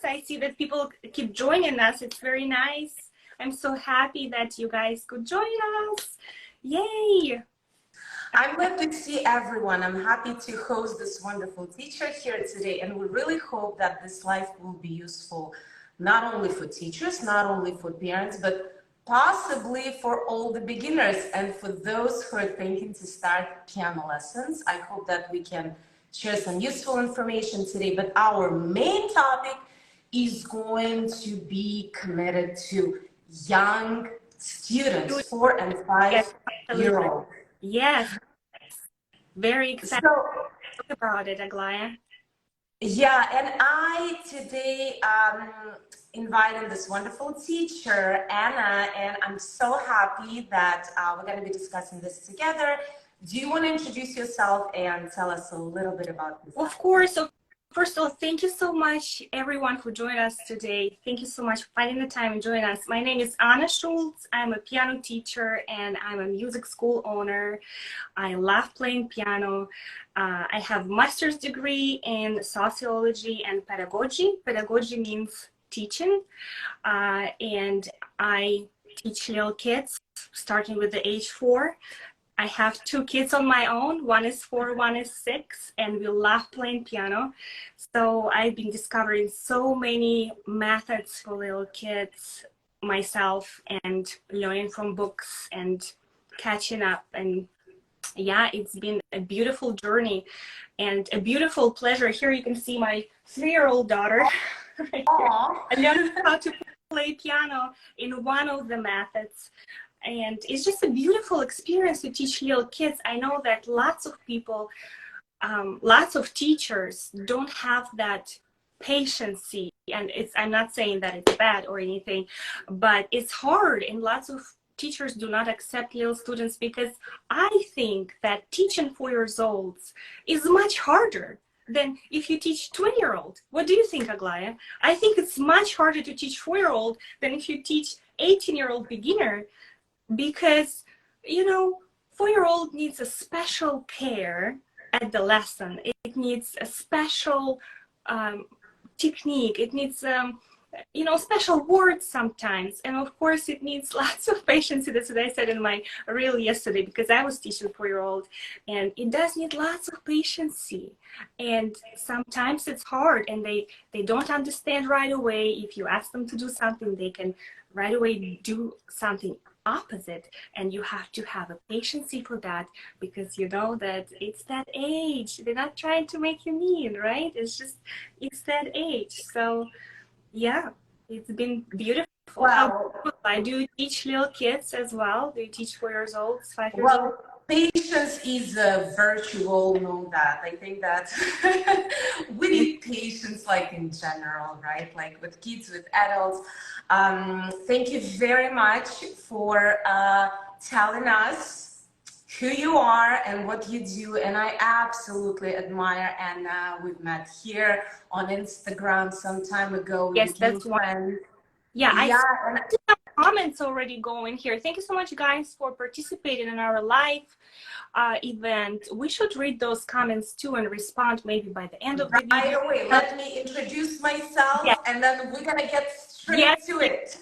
I see that people keep joining us. It's very nice. I'm so happy that you guys could join us. Yay! I'm glad to see everyone. I'm happy to host this wonderful teacher here today, and we really hope that this live will be useful not only for teachers, not only for parents, but possibly for all the beginners and for those who are thinking to start piano lessons. I hope that we can share some useful information today, but our main topic is going to be committed to young students, 4 and 5-year-olds. Yes, very excited So, to talk about it, Aglaya. yeah, and I today invited this wonderful teacher, Anna, and I'm so happy that we're going to be discussing this together. Do you want to introduce yourself and tell us a little bit about this? Of course. So first of all, thank you so much, everyone, who joined us today. Thank you so much for finding the time and joining us. My name is Anna Schultz. I'm a piano teacher and I'm a music school owner. I love playing piano. I have a master's degree in sociology and pedagogy. Pedagogy means teaching. And I teach little kids starting with the age 4. I have 2 kids on my own. One is 4, one is 6, and we love playing piano. So I've been discovering so many methods for little kids myself and learning from books and catching up. And yeah, it's been a beautiful journey and a beautiful pleasure. Here you can see my 3-year-old daughter. Right, I learned how to play piano in one of the methods. And it's just a beautiful experience to teach little kids. I know that lots of people, lots of teachers don't have that patience. And I'm not saying that it's bad or anything, but it's hard. And lots of teachers do not accept little students because I think that teaching 4-year-olds is much harder than if you teach 20-year-old. What do you think, Aglaya? I think it's much harder to teach 4-year-old than if you teach 18-year-old beginner. Because, you know, 4-year-old needs a special care at the lesson. It needs a special technique. It needs, you know, special words sometimes. And of course, it needs lots of patience. That's what I said in my reel yesterday, because I was teaching 4-year-old. And it does need lots of patience. And sometimes it's hard and they don't understand right away. If you ask them to do something, they can right away do something opposite, and you have to have a patience for that, because you know that it's that age. They're not trying to make you mean, right? It's just, it's that age. So yeah, it's been beautiful. Wow. I do teach little kids as well. Do you teach 4-year-olds, 5-year-olds? Well, patience is a virtue. We all know that. I think that we need patience, like in general, right? Like with kids, with adults. Thank you very much for telling us who you are and what you do. And I absolutely admire Anna. We've met here on Instagram some time ago. Yes, that's one. Yeah, I see some comments already going here. Thank you so much, guys, for participating in our live event. We should read those comments too and respond maybe by the end of the video. Right away, let me introduce myself, and then we're gonna get straight to it.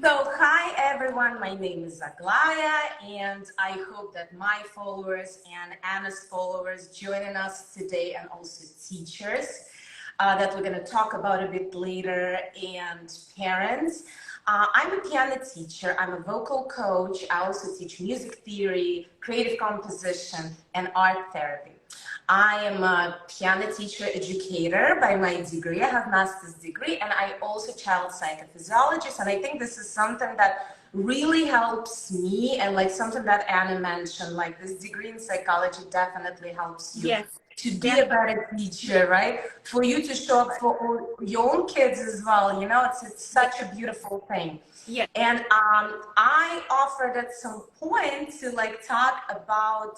So, hi everyone, my name is Aglaya, and I hope that my followers and Anna's followers joining us today, and also teachers that we're going to talk about a bit later, and parents. I'm a piano teacher, I'm a vocal coach, I also teach music theory, creative composition, and art therapy. I am a piano teacher educator by my degree. I have a master's degree, and I also child psychophysiologist. And I think this is something that really helps me, and like something that Anna mentioned, like this degree in psychology definitely helps you. Yes. To be a better teacher, right? For you to show up for all your own kids as well, you know, it's such a beautiful thing. Yeah. And I offered at some point to like talk about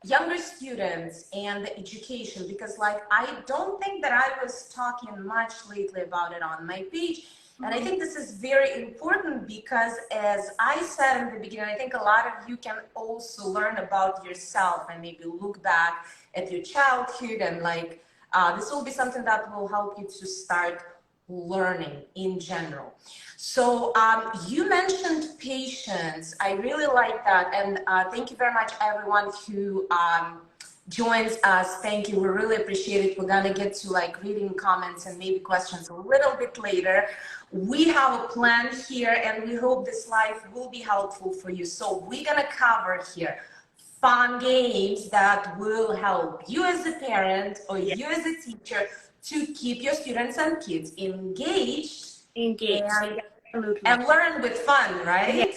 younger students and the education, because like I don't think that I was talking much lately about it on my page. And I think this is very important because, as I said in the beginning, I think a lot of you can also learn about yourself and maybe look back at your childhood and like This will be something that will help you to start learning in general. So you mentioned patience. I really like that. And thank you very much, everyone who joins us. Thank you. We really appreciate it. We're going to get to like reading comments and maybe questions a little bit later. We have a plan here and we hope this live will be helpful for you. So we're going to cover here fun games that will help you as a parent or you as a teacher to keep your students and kids engaged, and learn with fun, right?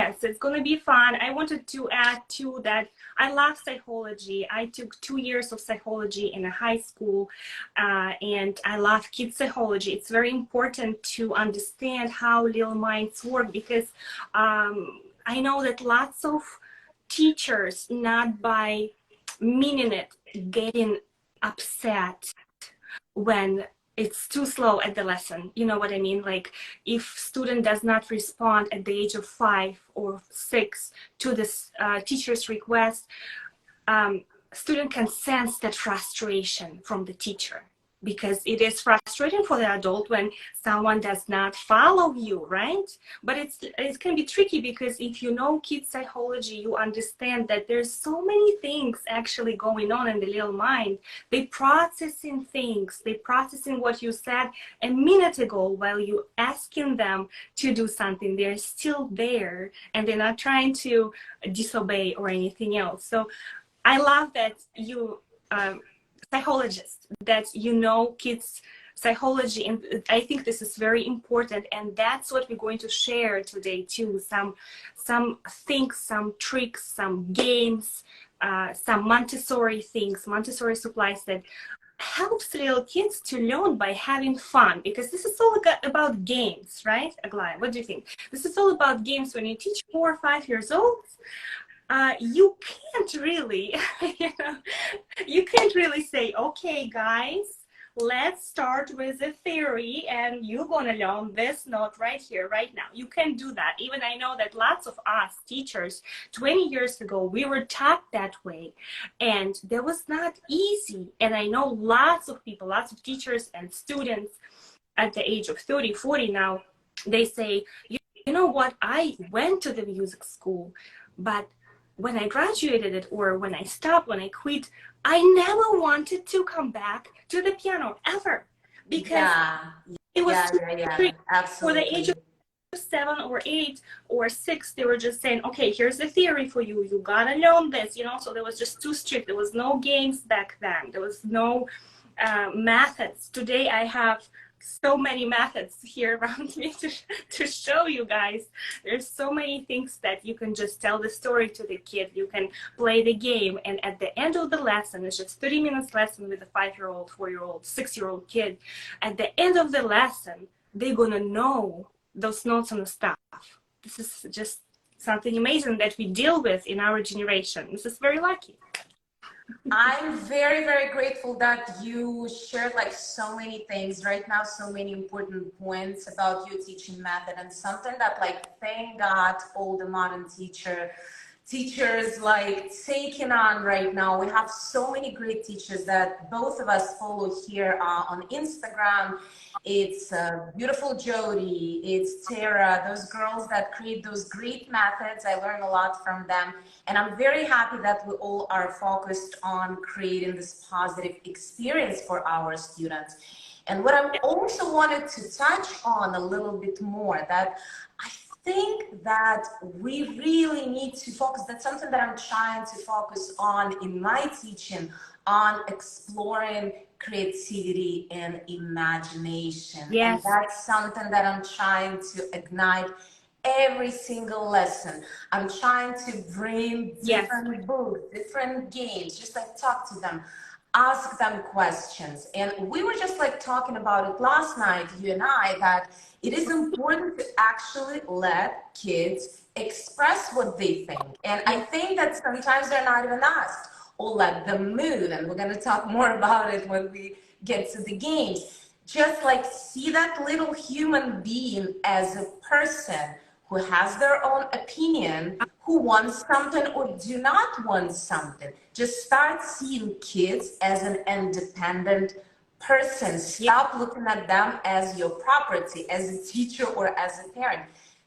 Yes, it's going to be fun. I wanted to add too that I love psychology. I took 2 years of psychology in a high school, and I love kids psychology. It's very important to understand how little minds work, because I know that lots of teachers, not by meaning it, getting upset when it's too slow at the lesson. You know what I mean? Like if student does not respond at the age of 5 or 6 to this teacher's request, student can sense that frustration from the teacher, because it is frustrating for the adult when someone does not follow you, right? But it can be tricky, because if you know kids psychology, you understand that there's so many things actually going on in the little mind. They processing things, they processing what you said a minute ago while you asking them to do something. They're still there and they're not trying to disobey or anything else. So I love that you psychologist, that you know kids psychology, and I think this is very important, and that's what we're going to share today too. Some things, some tricks, some games, some Montessori things, Montessori supplies that helps little kids to learn by having fun, because this is all about games, right, Aglaya? What do you think? This is all about games. When you teach 4 or 5 years old, you can't really, you can't really say, okay, guys, let's start with a theory and you're gonna learn this note right here, right now. You can't do that. Even I know that lots of us teachers 20 years ago, we were taught that way, and that was not easy. And I know lots of people, lots of teachers and students at the age of 30, 40 now, they say, you know what, I went to the music school, but when I graduated it, or when I stopped, when I quit, I never wanted to come back to the piano ever, because it was too strict. For the age of 7 or 8 or 6, they were just saying, okay, here's the theory for you. You gotta learn this, you know. So there was just too strict. There was no games back then. There was no methods. Today I have so many methods here around me to show you guys. There's so many things that you can just tell the story to the kid. You can play the game, and at the end of the lesson, it's just 30 minutes lesson with a 5-year-old, 4-year-old, 6-year-old kid. At the end of the lesson, they're gonna know those notes and the stuff. This is just something amazing that we deal with in our generation. This is very lucky. I'm very, very grateful that you shared like so many things right now, so many important points about your teaching method, and something that, like, thank God all the modern teachers like taking on right now. We have so many great teachers that both of us follow here on Instagram. It's beautiful Jody, it's Tara, those girls that create those great methods. I learn a lot from them, and I'm very happy that we all are focused on creating this positive experience for our students. And what I also wanted to touch on a little bit more, that I think that we really need to focus, that's something that I'm trying to focus on in my teaching, on exploring creativity and imagination. Yes. And that's something that I'm trying to ignite every single lesson. I'm trying to bring different books, different games, just like talk to them, ask them questions. And we were just like talking about it last night, you and I, that it is important to actually let kids express what they think. And I think that sometimes they're not even asked, or let them move. And we're going to talk more about it when we get to the games. Just like see that little human being as a person who has their own opinion, who wants something or do not want something. Just start seeing kids as an independent person. Yeah. Stop looking at them as your property, as a teacher or as a parent.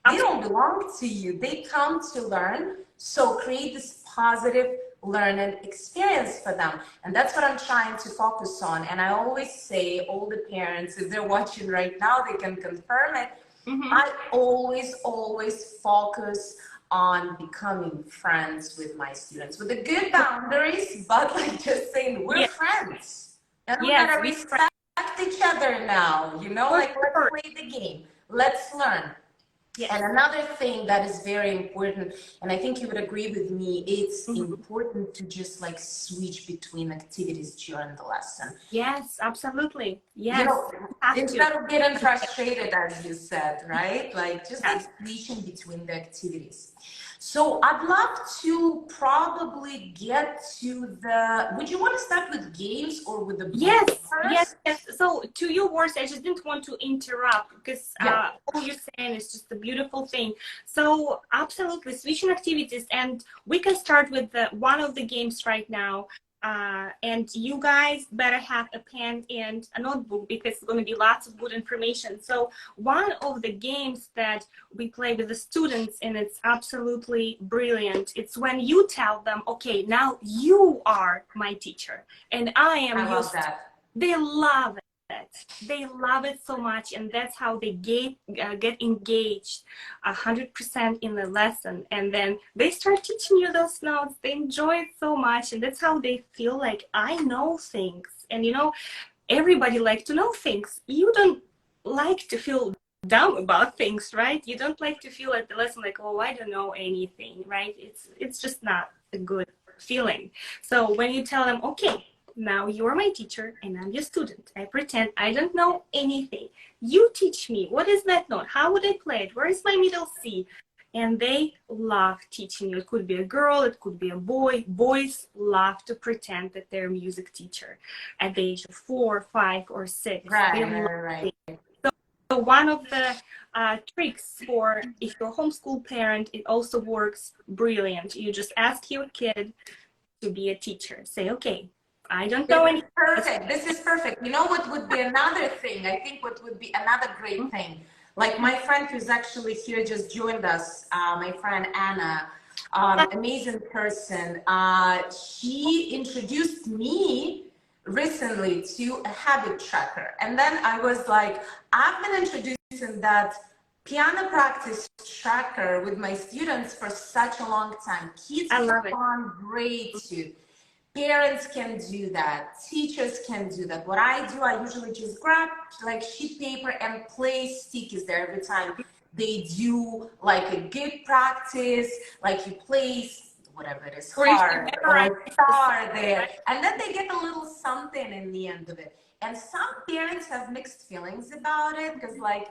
They don't belong to you. They come to learn. So create this positive learning experience for them. And that's what I'm trying to focus on. And I always say, all the parents, if they're watching right now, they can confirm it. I always focus on becoming friends with my students with the good boundaries, but like just saying we're friends and we gotta respect each other now, you know, like let's play the game, let's learn. Yes. And another thing that is very important, and I think you would agree with me, it's important to just like switch between activities during the lesson. Yes, absolutely. Yes. You know, instead of getting frustrated, as you said, right? Like just like switching between the activities. So I'd love to probably get to the, would you want to start with games or with the book first? Yes. So to your words, I just didn't want to interrupt because all you're saying is just a beautiful thing. So absolutely switching activities, and we can start with one of the games right now. And you guys better have a pen and a notebook because it's going to be lots of good information. So one of the games that we play with the students, and it's absolutely brilliant, it's when you tell them, okay, now you are my teacher and I am your student. They love it. They love it so much, and that's how they get engaged 100% in the lesson, and then they start teaching you those notes. They enjoy it so much, and that's how they feel like I know things. And you know, everybody likes to know things. You don't like to feel dumb about things, right? You don't like to feel at the lesson like, oh, I don't know anything, right? It's just not a good feeling. So when you tell them, okay, now you're my teacher and I'm your student. I pretend I don't know anything. You teach me. What is that note? How would I play it? Where is my middle C? And they love teaching you. It could be a girl, it could be a boy. Boys love to pretend that they're a music teacher at the age of 4, 5, or 6. Right. So one of the tricks for if you're a homeschool parent, it also works brilliant. You just ask your kid to be a teacher. Say, okay, I don't know any. Perfect. This is perfect. You know what would be another thing? I think what would be another great thing. Like my friend who's actually here just joined us, my friend Anna, amazing person. She introduced me recently to a habit tracker. And then I was like, I've been introducing that piano practice tracker with my students for such a long time. Kids respond great to. Parents can do that. Teachers can do that. What I do, I usually just grab like sheet paper and place stickies there every time they do like a good practice, like you place whatever it is, heart or a star there, and then they get a little something in the end of it. And some parents have mixed feelings about it because like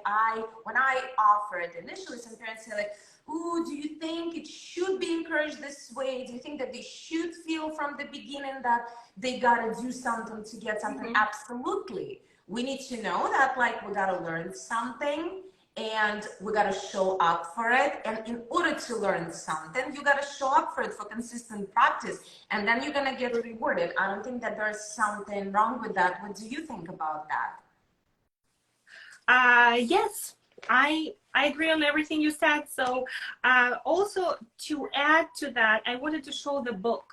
when I offer it initially, some parents say like, ooh, do you think it should be encouraged this way? Do you think that they should feel from the beginning that they gotta do something to get something? Absolutely. We need to know that like we gotta learn something and we gotta show up for it. And in order to learn something, you gotta show up for it for consistent practice, and then you're gonna get rewarded. I don't think that there's something wrong with that. What do you think about that? Yes. I agree on everything you said. So also to add to that, I wanted to show the book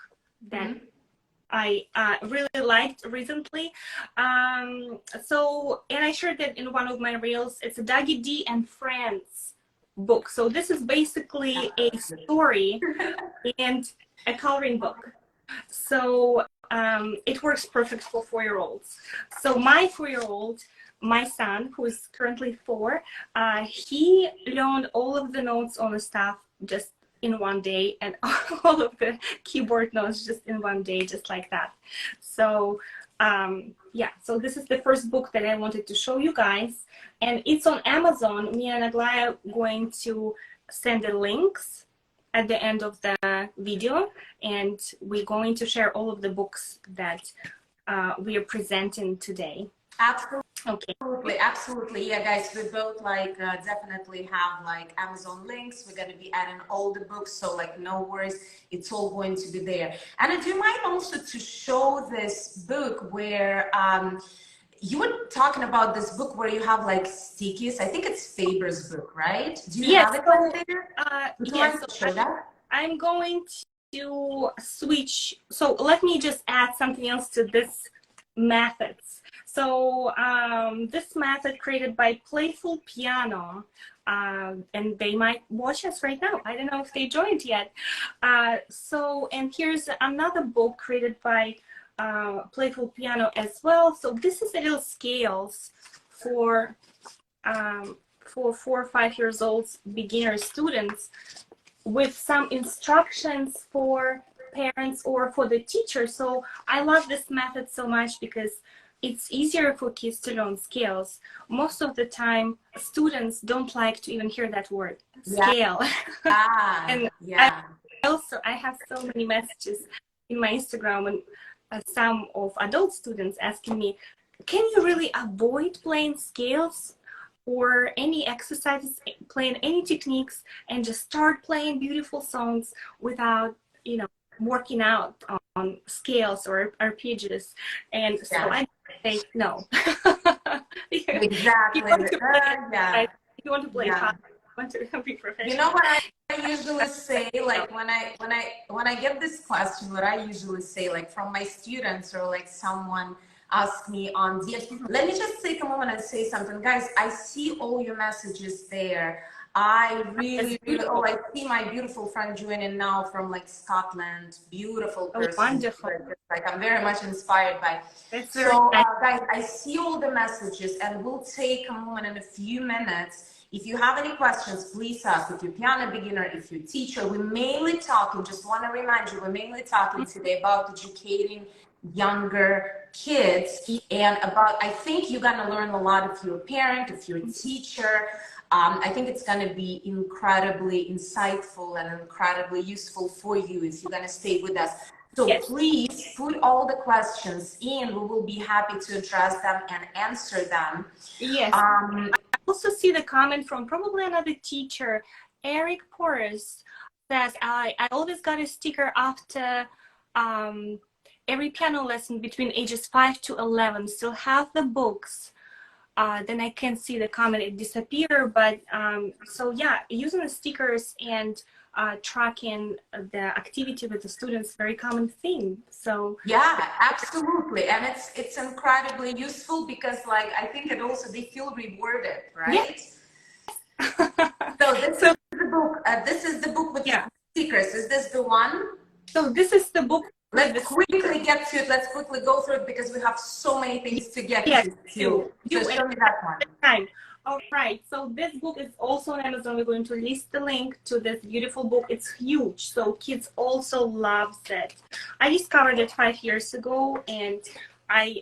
that I really liked recently. And I shared that in one of my reels. It's a Dougie D and Friends book. So this is basically a story and a coloring book. So it works perfect for 4-year-olds. So my 4-year-old, my son, who is currently 4, he learned all of the notes on the staff just in one day, and all of the keyboard notes just in one day, just like that. So yeah, so this is the first book that I wanted to show you guys, and it's on Amazon. Me and Aglaya are going to send the links at the end of the video, and we're going to share all of the books that we are presenting today. Absolutely. Okay. Absolutely, absolutely. Yeah, guys, we both like definitely have like Amazon links. We're going to be adding all the books, so like no worries, it's all going to be there. And do you mind also to show this book where you were talking about this book where you have like stickies? I think it's Faber's book, right? Do you Yes. have it So, right there? Would you yes. mind So to show that? I'm going to switch. So let me just add something else to this methods. So this method created by Playful Piano, and they might watch us right now. I don't know if they joined yet. And here's another book created by Playful Piano as well. So this is a little scales for um, for 4 or 5 years old beginner students with some instructions for parents or for the teacher. So I love this method so much because it's easier for kids to learn scales. Most of the time, students don't like to even hear that word, Yeah. scale. And Yeah. I have so many messages in my Instagram and some of adult students asking me, can you really avoid playing scales or any exercises, playing any techniques, and just start playing beautiful songs without, working out on scales or arpeggios? And so Yeah. I say no. Exactly. You want to play, Yeah. you want to play Yeah. hot, you want to be You know professional. what I usually say, like when I get this question, what I usually say, like from my students or like someone ask me on DMs, let me just take a moment and say something, guys. I see all your messages there. I That's really, really, oh, beautiful. I see my beautiful friend joining now from like Scotland. Beautiful Oh, person. wonderful. Like I'm very much inspired by. That's very So, nice. guys, I see all the messages, and we'll take a moment in a few minutes. If you have any questions, please ask. If you're piano beginner, if you're teacher, we're mainly talking, just want to remind you, we're mainly talking today about educating younger kids and about, I think you're going to learn a lot if you're a parent, if you're a teacher. I think it's going to be incredibly insightful and incredibly useful for you if you're going to stay with us. So Yes. please put all the questions in. We will be happy to address them and answer them. Yes. Also see the comment from probably another teacher. Eric Porras says, I always got a sticker after every piano lesson between ages 5 to 11. Still have the books. Then I can see the comment, it disappear. But so yeah, using the stickers and tracking the activity with the students, very common thing. So yeah, absolutely. And it's incredibly useful because like I think it also they feel rewarded, yeah. right? So this is the book. This is the book with Yeah. stickers. Is this the one? So this is the book. Let's quickly get to it. Let's quickly go through it because we have so many things to get to. So show me that one. Time. All right. So this book is also on Amazon. We're going to list the link to this beautiful book. It's huge, so kids also love it. I discovered it 5 years ago, and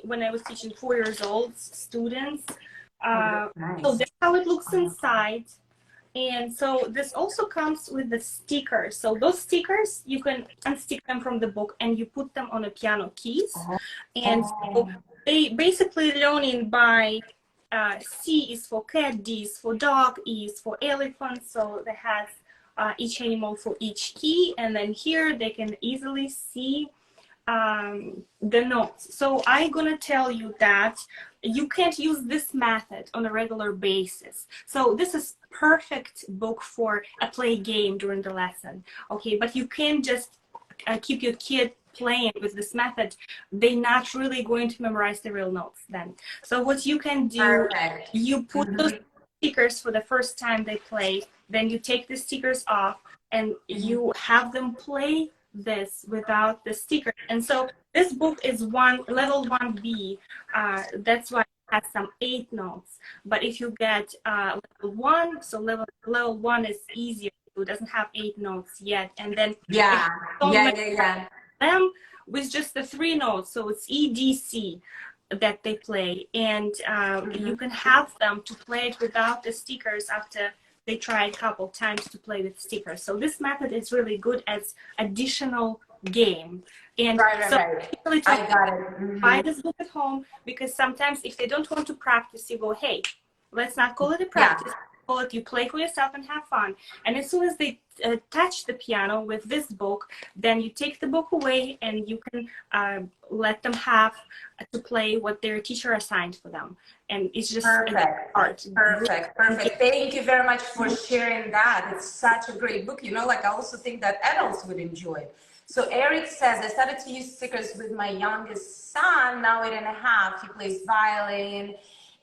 when I was teaching 4 years old students. Nice. So that's how it looks inside. And so this also comes with the stickers. So those stickers, you can unstick them from the book and you put them on a piano keys. And so they basically learning by C is for cat, D is for dog, E is for elephant. So they has each animal for each key. And then here they can easily see the notes. So I'm gonna tell you that you can't use this method on a regular basis. So this is perfect book for a play game during the lesson. Okay, but you can't just keep your kid playing with this method. They're not really going to memorize the real notes then. So what you can do, you put those stickers for the first time they play, then you take the stickers off and you have them play this without the sticker. And so this book is level 1B. That's why it has some 8 notes. But if you get level 1, so level 1 is easier. It doesn't have 8 notes yet. And then them with just the 3 notes. So it's E, D, C that they play. And you can have them to play it without the stickers after they try a couple times to play with stickers. So this method is really good as additional game. And Right, right, so right. I really I tell got it. buy this book at home, because sometimes if they don't want to practice, you go, hey, let's not call it a Yeah. practice. Call it you play for yourself and have fun. And as soon as they touch the piano with this book, then you take the book away and you can let them have to play what their teacher assigned for them. And it's just Perfect. art. Perfect. Perfect. Thank you very much for sharing that. It's such a great book. You know, like I also think that adults would enjoy it. So Eric says, I started to use stickers with my youngest son, now 8.5. He plays violin,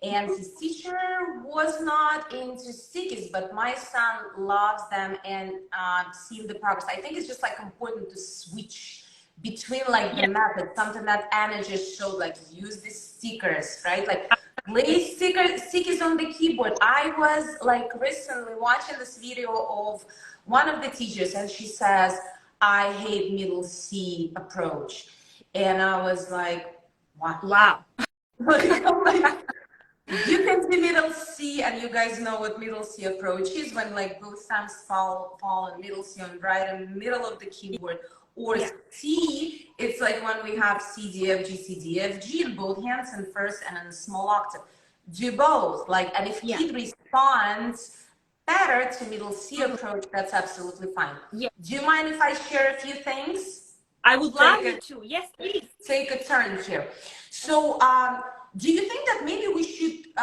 and his teacher was not into stickers, but my son loves them and seeing the progress. I think it's just like important to switch between like the method, something that Anna just showed, like use the stickers, right? Like play stickers on the keyboard. I was like recently watching this video of one of the teachers, and she says, I hate middle C approach. And I was like, wow. Wow. You can see middle C, and you guys know what middle C approach is, when like both thumbs fall in middle C on right in the middle of the keyboard. Or C, it's like when we have C, D, F, G, C, D, F, G in both hands and first and in a small octave. Do both, like, and if kid responds better to middle C approach, that's absolutely fine. Do you mind if I share a few things? I would love you to. Yes, please. Take a turn here. So, do you think that maybe we should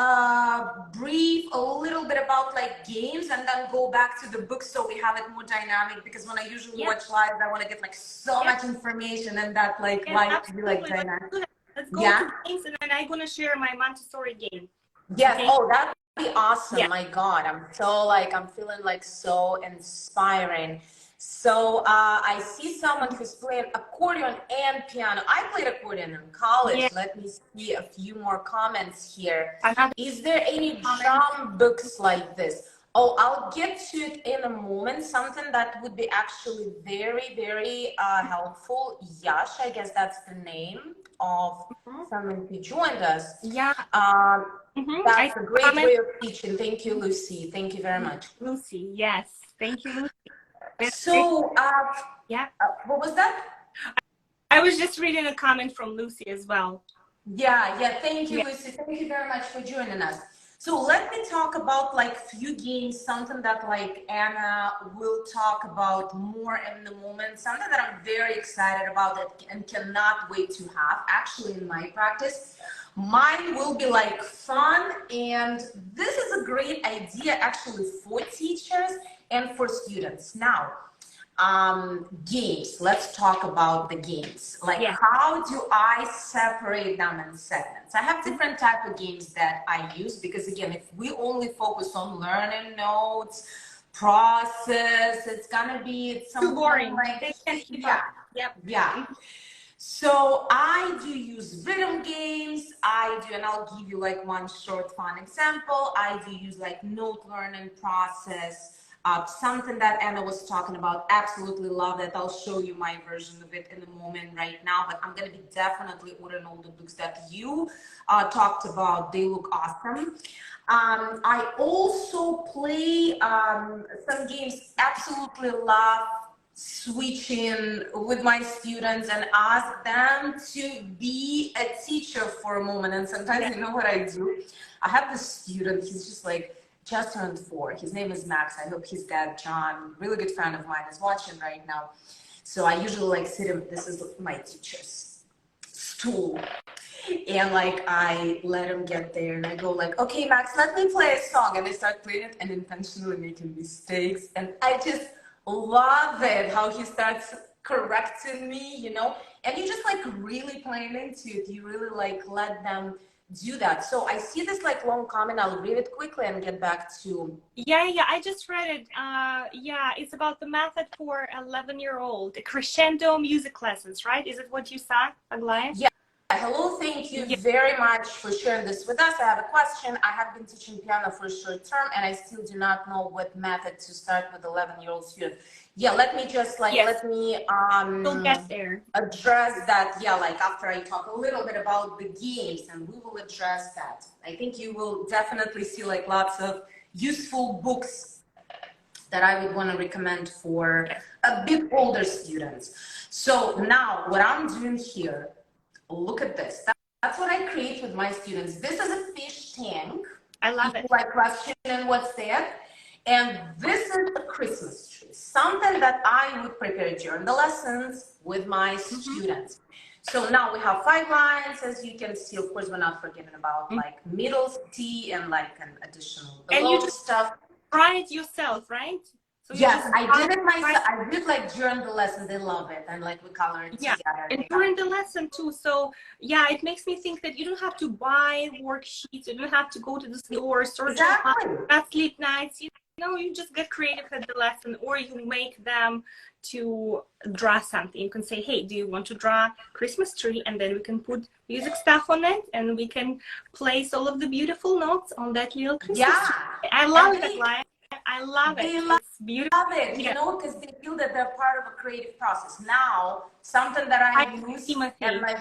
brief a little bit about like games and then go back to the book so we have it more dynamic? Because when I usually watch live, I want to get like so much information, and that like live to be like dynamic. Let's go to games, and then I'm gonna share my Montessori game. Yes. Okay? Oh, that'd be awesome. My God, I'm feeling like so inspiring. So I see someone who's playing accordion and piano. I played accordion in college. Let me see a few more comments here. Is there any drum books like this? Oh, I'll get to it in a moment. Something that would be actually very, very helpful. Yash, I guess that's the name of someone who joined us. That's a great way of teaching. Thank you, Lucy. Thank you very much. Lucy, yes. Thank you, Lucy. So, what was that? I was just reading a comment from Lucy as well. Yeah. Thank you, Lucy. Thank you very much for joining us. So let me talk about like few games, something that like Anna will talk about more in the moment, something that I'm very excited about that and cannot wait to have actually in my practice. Mine will be like fun, and this is a great idea actually for teachers and for students. Now, games, let's talk about the games. Like how do I separate them in segments? I have different type of games that I use, because again, if we only focus on learning notes, process, it's gonna be too boring. Like, So I do use rhythm games. And I'll give you like one short fun example. I do use like note learning process. Something that Anna was talking about, absolutely love that. I'll show you my version of it in a moment right now, but I'm going to be definitely ordering all the books that you talked about. They look awesome. I also play some games, absolutely love switching with my students and ask them to be a teacher for a moment. And sometimes you know what I do? I have this student, he's just turned 4. His name is Max. I hope his dad, John, really good friend of mine, is watching right now. So I usually like sit him, this is my teacher's stool. And like I let him get there and I go like, okay, Max, let me play a song. And I start playing it and intentionally making mistakes. And I just love it, how he starts correcting me, you know, and you just like really playing into it. You really like let them do that. So I see this like long comment. I'll read it quickly and get back to. I just read it. It's about the method for 11-year-old crescendo music lessons, right? Is it what you saw, Aglaya? Yeah. Hello, thank you very much for sharing this with us. I have a question. I have been teaching piano for a short term and I still do not know what method to start with 11-year-old student. Let me just like, let me get there. Address that. Like after I talk a little bit about the games, and we will address that. I think you will definitely see like lots of useful books that I would want to recommend for a bit older students. So now what I'm doing here, look at this. That's what I create with my students. This is a fish tank. I love it. People like questioning what's there. And this is a Christmas tree, something that I would prepare during the lessons with my students. So now we have 5 lines, as you can see. Of course, we're not forgetting about like middle C and like an additional below and you just stuff. try it yourself, right? So Yes, I did it myself. I did like during the lesson. They love it, and like we color it together. And during the lesson too. So yeah, it makes me think that you don't have to buy worksheets. You don't have to go to the store, search at sleep nights. You know, you just get creative at the lesson, or you make them to draw something. You can say, hey, do you want to draw Christmas tree? And then we can put music stuff on it, and we can place all of the beautiful notes on that little Christmas tree. I love it, Aglaia. I love it. It's beautiful. Love it, you know, because they feel that they're part of a creative process. Now, something that I use, and like,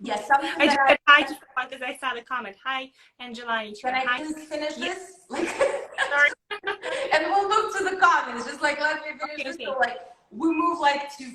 yes, something I that just said hi to someone because I saw the comment. Hi, Angela. Can I please finish this? Like, sorry. And we'll look to the comments. Just like let me finish this. So like we move like to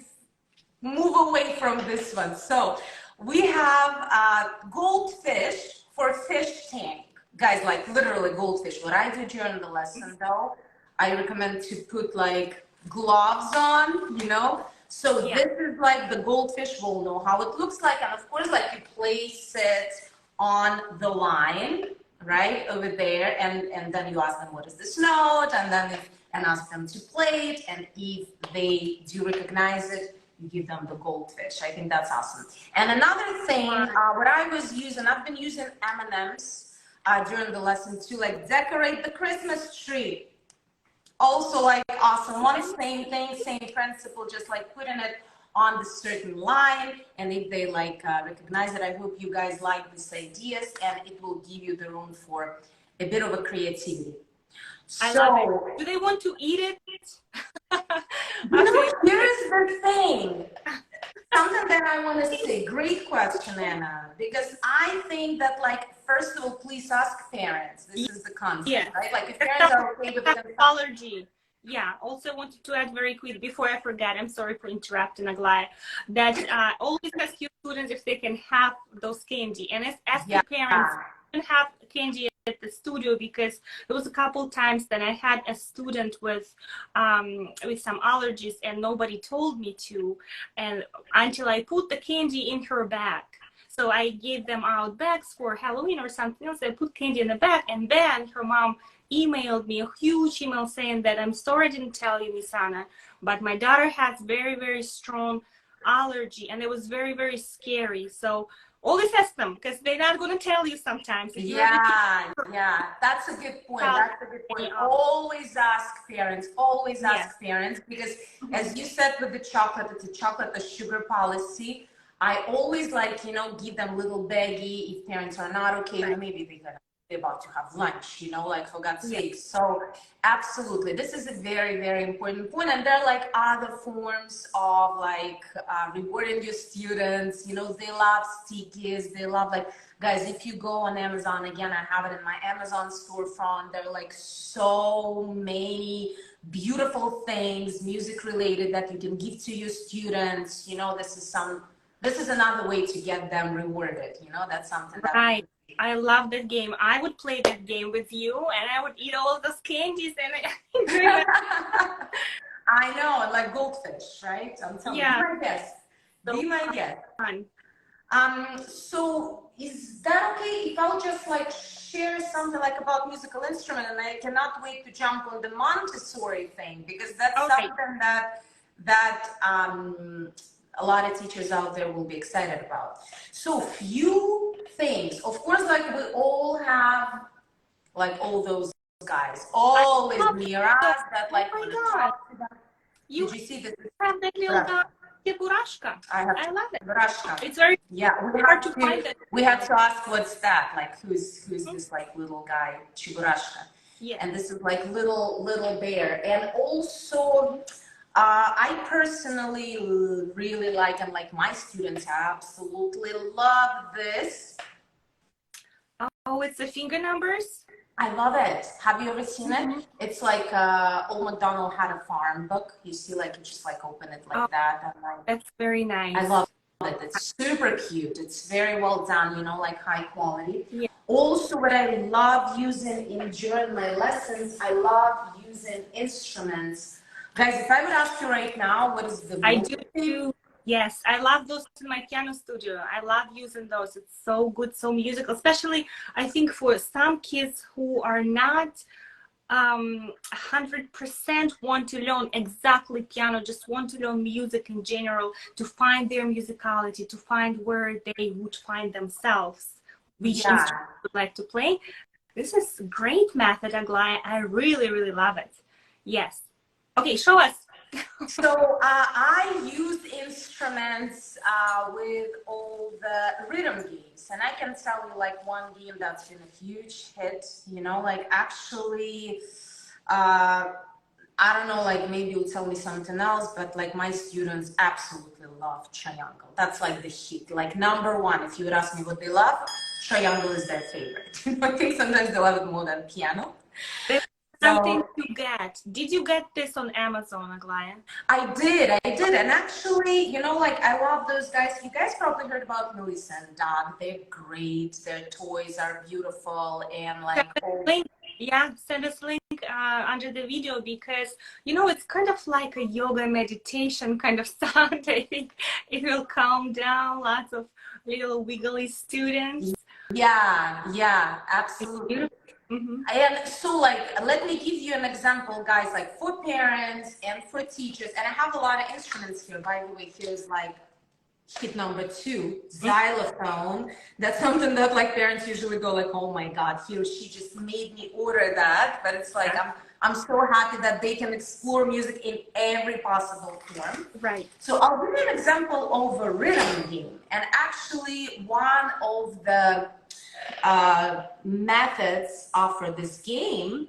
move away from this one. So we have goldfish for fish tank. Guys, like literally goldfish. What I do during the lesson though, I recommend to put like gloves on, you know. So this is like the goldfish, will know how it looks like. And of course, like you place it on the line, right, over there. And then you ask them, what is this note? And then and ask them to play it. And if they do recognize it, you give them the goldfish. I think that's awesome. And another thing, what I was using, I've been using M&Ms during the lesson to like decorate the Christmas tree. Also like awesome, one same thing, same principle, just like putting it on the certain line. And if they like recognize it, I hope you guys like these ideas, and it will give you the room for a bit of a creativity. I love it. Do they want to eat it? Here's the thing. Something that I want to say, great question, Anna, because I think that, like, first of all, please ask parents. This is the concept, right? Like, if parents are okay with it. Allergy. Yeah, also wanted to add very quick, before I forget, I'm sorry for interrupting, Aglaia, that always ask your students if they can have those candy. And ask your parents, you can have candy at the studio, because there was a couple times that I had a student with some allergies and nobody told me to, and until I put the candy in her bag. So I gave them out bags for Halloween or something else. I put candy in the bag, and then her mom emailed me a huge email saying that, I'm sorry I didn't tell you, Miss Anna, but my daughter has very, very strong allergy, and it was very, very scary. So always ask them, because they're not going to tell you sometimes. Yeah, that's a good point. That's a good point. Always ask parents, parents, because as you said with the chocolate, it's a chocolate, the sugar policy. I always like, you know, give them little baggie if parents are not okay, maybe they're about to have lunch, you know, like for God's sake. So absolutely, this is a very, very important point. And there are like other forms of like rewarding your students, you know, they love stickies, they love like, guys, if you go on Amazon, again, I have it in my Amazon storefront, there are like so many beautiful things, music related, that you can give to your students. You know, this is another way to get them rewarded, you know, that's something that I love that game. I would play that game with you, and I would eat all of those candies and enjoy that. I know, like goldfish, right? I'm telling you. Be my guest. Be my guest. So is that okay if I'll just like share something like about musical instrument, and I cannot wait to jump on the Montessori thing, because that's something that a lot of teachers out there will be excited about. So few things, of course, like we all have like all those guys always near us that like want to talk to them. Did you see this? Have that little guy, Burashka. I love it. Burashka. It's very hard to find it. We had to ask what's that, like who's this like little guy, Chiburashka. Yeah. And this is like little bear. And also I personally really like, and like my students absolutely love this. Oh, it's the finger numbers? I love it. Have you ever seen it? Mm-hmm. It's like Old MacDonald Had a Farm book. You see, like you just like open it like Oh, that, and like that's very I nice. love it. It's super cute. It's very well done, you know, like high quality. Yeah, Also, what I love using during my lessons, I love using instruments. Guys, if I would ask you right now, what is the I most do too. Yes, I love those in my piano studio. I love using those. It's so good, so musical, especially I think for some kids who are not 100% want to learn exactly piano, just want to learn music in general, to find their musicality, to find where they would find themselves, which Yeah. instrument would like to play. This is a great method, Aglaya. I really, really love it. Yes. Okay, show us. So I use instruments with all the rhythm games, and I can tell you like one game that's been a huge hit. You know, like actually, I don't know, like maybe you'll tell me something else, but like my students absolutely love triangle. That's like the hit, like number one. If you would ask me what they love, triangle is their favorite. I think sometimes they love it more than piano. There's something So to get. Did you get this on Amazon, Aglaya? I did. And actually, you know, like I love those guys. You guys probably heard about Melissa and Doug. They're great. Their toys are beautiful and like, oh, Link, yeah, send us link under the video, because you know it's kind of like a yoga meditation kind of sound. I think it will calm down lots of little wiggly students. yeah, It's absolutely. beautiful. Mm-hmm. And so like, let me give you an example, guys, like for parents and for teachers. And I have a lot of instruments here, by the way. Here's like hit number two, xylophone. That's something that like parents usually go like, oh my God, he or she just made me order that. But it's like, I'm so happy that they can explore music in every possible form. Right. So I'll give you an example of a rhythm game. And actually one of the methods offer this game,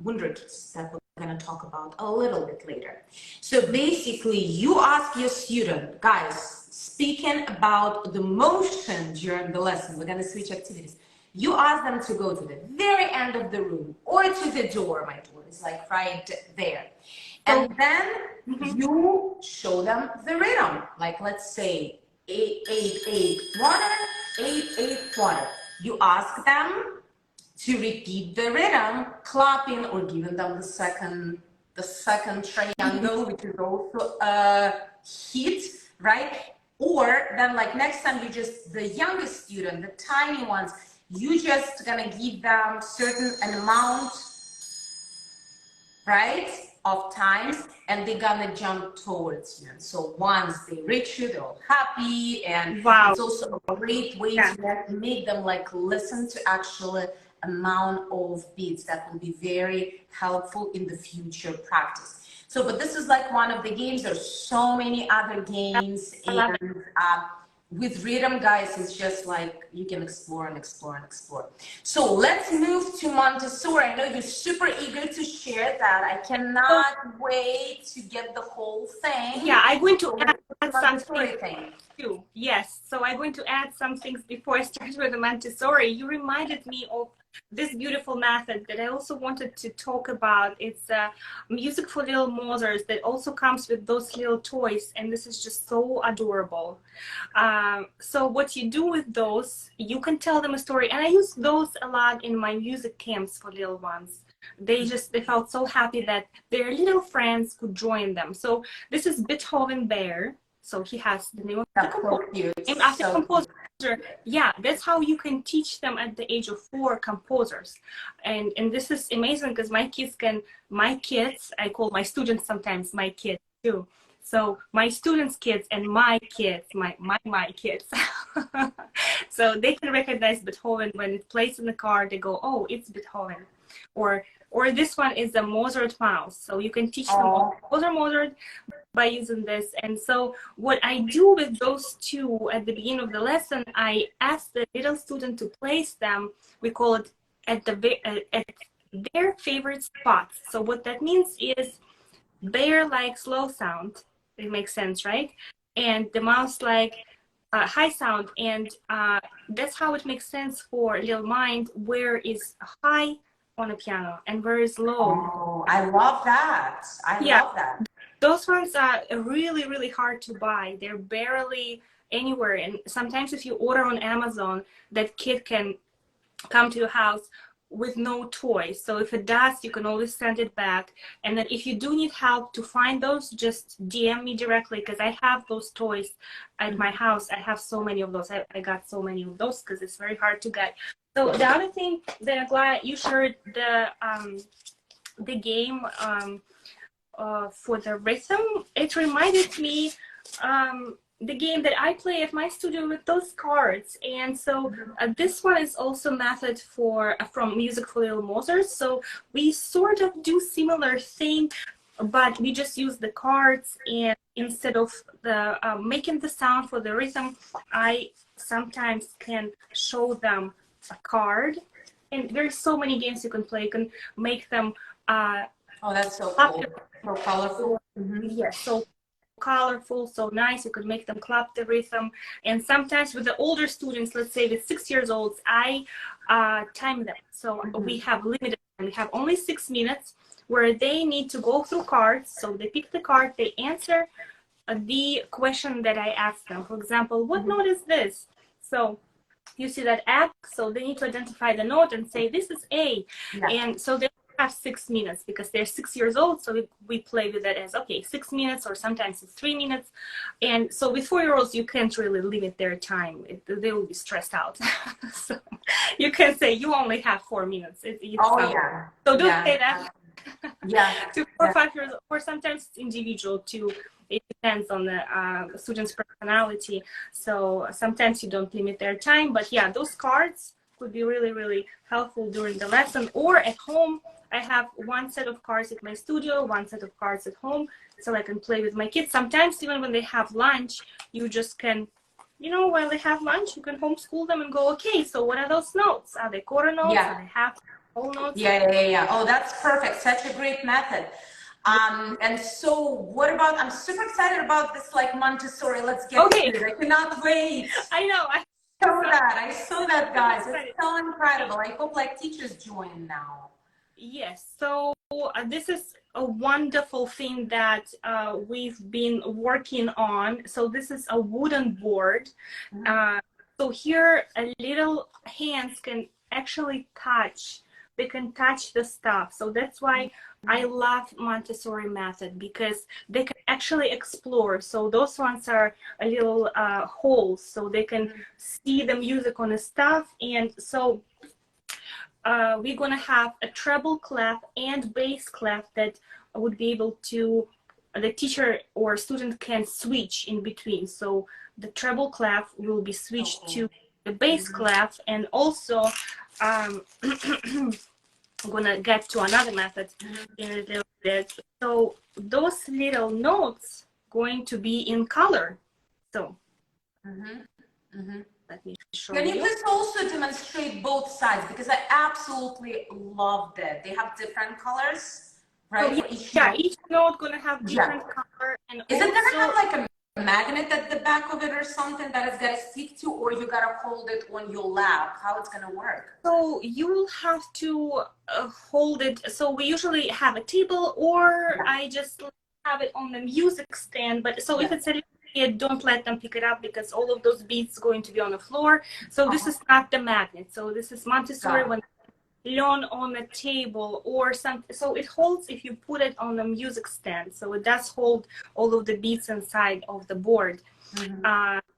wunderkids, that we're going to talk about a little bit later. So basically, you ask your student, guys, speaking about the motion during the lesson, we're going to switch activities. You ask them to go to the very end of the room or to the door. My door is like right there. And then you show them the rhythm. Like, let's say 888 water, 88 water. You ask them to repeat the rhythm, clapping or giving them the second triangle, which is also a hit, right? Or then like next time you just, the youngest student, the tiny ones, you just gonna give them certain amount, right, of times, and they're gonna jump towards you. And so once they reach you, they're all happy, and Wow. it's also a great way to make them like listen to actual amount of beats. That will be very helpful in the future practice. So, but this is like one of the games. There's so many other games, and with rhythm, guys, it's just like you can explore and explore and explore. So let's move to Montessori. I know you're super eager to share that. I cannot wait to get the whole thing. Yeah, I'm going to add something thing. too. Yes, so I'm going to add some things before I start with the Montessori. You reminded me of this beautiful method that I also wanted to talk about. It's music for little Mozarts that also comes with those little toys, and this is just so adorable. So what you do with those, you can tell them a story, and I use those a lot in my music camps for little ones. They felt so happy that their little friends could join them. So this is Beethoven Bear. So he has the name of the composer. Named after composer. Yeah, that's how you can teach them at the age of 4 composers. And this is amazing because my kids, I call my students sometimes my kids too. So my students' kids and my kids, my kids. So they can recognize Beethoven when it plays in the car. They go, oh, it's Beethoven. Or this one is the Mozart mouse. So you can teach them Mozart by using this. And so what I do with those two at the beginning of the lesson, I ask the little student to place them, we call it at their favorite spots. So what that means is bear like slow sound. It makes sense, right? And the mouse like high sound. And that's how it makes sense for a little mind. Where is high on a piano and very slow. Oh, I love that. I Yeah, love that. those ones are really, really hard to buy. They're barely anywhere. And sometimes if you order on Amazon, that kit can come to your house with no toys. So if it does, you can always send it back. And then if you do need help to find those, just DM me directly, because I have those toys at my house. I have so many of those. I got so many of those because it's very hard to get. So the other thing that I'm glad you shared the game for the rhythm, it reminded me the game that I play at my studio with those cards. And so this one is also method for from Music for Little Mozart. So we sort of do similar thing, but we just use the cards, and instead of the making the sound for the rhythm, I sometimes can show them a card. And there's so many games you can play. You can make them oh, that's so cool. So colorful. yes, so colorful, so nice. You could make them clap the rhythm. And sometimes with the older students, let's say with 6 years olds, I time them. So we have limited time. We have only 6 minutes where they need to go through cards. So they pick the card, they answer the question that I asked them. For example, what note is this? So you see that X, so they need to identify the note and say, this is A. Yeah. And so they have 6 minutes because they're 6 years old. So we play with that as, okay, 6 minutes, or sometimes it's 3 minutes. And so with 4-year-olds, you can't really limit their time. They will be stressed out. So you can say, you only have 4 minutes. Yeah. So don't say that. Yeah. To 4 or 5 years, or sometimes it's individual too. It depends on the student's personality. So sometimes you don't limit their time, but yeah, those cards could be really, really helpful during the lesson or at home. I have one set of cards at my studio, one set of cards at home, so I can play with my kids. Sometimes even when they have lunch, you just can, you know, while they have lunch, you can homeschool them and go, okay, so what are those notes? Are they quarter notes? Yeah. Are they half whole notes? Yeah. Oh, that's perfect. Such a great method. And so what about, I'm super excited about this, like Montessori. Let's get to it. I cannot wait. I know. I saw that, guys. It's so incredible. I hope like teachers join now. Yes. So this is a wonderful thing that we've been working on. So this is a wooden board. So here, little hands can actually touch. They can touch the stuff. So that's why I love Montessori method, because they can actually explore. So those ones are a little holes, so they can see the music on the stuff. And so we're going to have a treble clef and bass clef that would be able to, the teacher or student can switch in between. So the treble clef will be switched to the bass clef. And also I'm gonna get to another method in a little bit. So those little notes going to be in color. So let me show you. Can you please also demonstrate both sides, because I absolutely love that they have different colors, right? So each note gonna have different color. And is it gonna have like a magnet at the back of it or something that it's gonna stick to, or you gotta hold it on your lap? How it's gonna work? So you will have to hold it. So we usually have a table, or I just have it on the music stand. But so if it's a kid, don't let them pick it up, because all of those beats going to be on the floor. So this is not the magnet. So this is Montessori when learn on a table or something. So it holds if you put it on the music stand. So it does hold all of the beats inside of the board.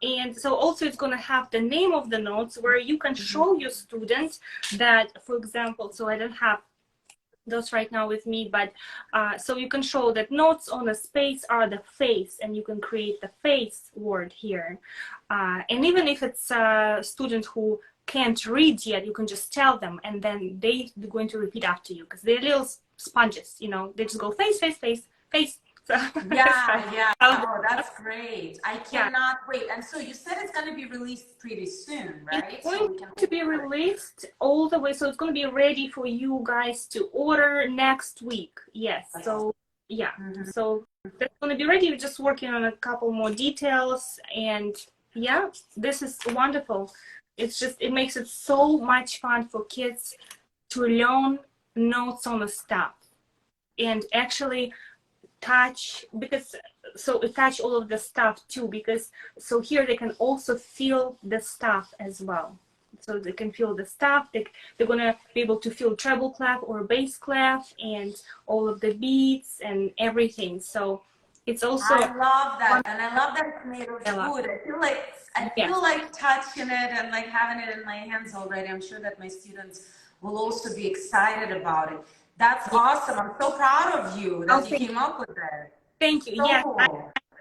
And so also it's going to have the name of the notes, where you can show your students that, for example, so I don't have those right now with me, but so you can show that notes on a space are the face, and you can create the face word here. And even if it's a student who can't read yet, you can just tell them, and then they're going to repeat after you, because they're little sponges, you know, they just go face, face, face, face. So, yeah. Oh, that's great. I cannot wait. And so you said it's going to be released pretty soon, right? It's going to be released all the way. So it's going to be ready for you guys to order next week. Yes. So yeah. So that's going to be ready. We're just working on a couple more details. And yeah, this is wonderful. It's just, it makes it so much fun for kids to learn notes on the stuff and actually touch, because so attach all of the stuff too, because so here they can also feel the stuff as well. So they can feel the stuff. They're gonna be able to feel treble clef or bass clef and all of the beats and everything. So it's also, I love that, and I love that it's made of wood. I yeah. feel like touching it and like having it in my hands already. I'm sure that my students will also be excited about it. That's awesome. I'm so proud of you that you came up with it. Thank you. So Yeah, cool. I'm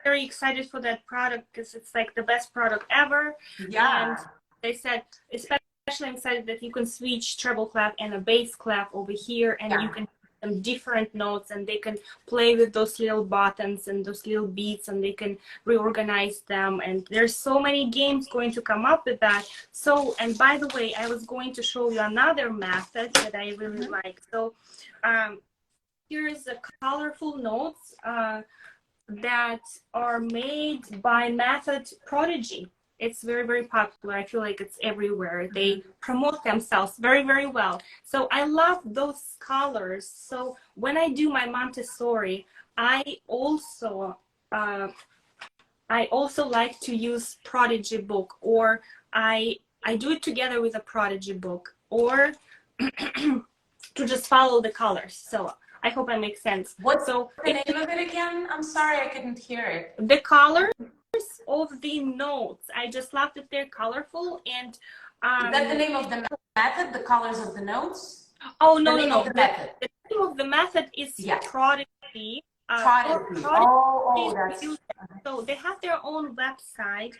very excited for that product because it's like the best product ever. Yeah. And they said, especially I'm excited that you can switch treble clef and a bass clef over here, and you can them different notes, and they can play with those little buttons and those little beats, and they can reorganize them. And there's so many games going to come up with that. So, and by the way, I was going to show you another method that I really like. So here's the colorful notes that are made by Method Prodigy. It's very, very popular. I feel like it's everywhere. They promote themselves very, very well. So I love those colors. So when I do my Montessori, I also like to use Prodigy book, or I do it together with a Prodigy book, or to just follow the colors. So I hope I make sense. What's the name of it again? I'm sorry, I couldn't hear it. The colors of the notes. I just love that they're colorful. And is that the name of the method, the colors of the notes? Oh, no. The name of the method is Prodigy. Prodigy. So they have their own website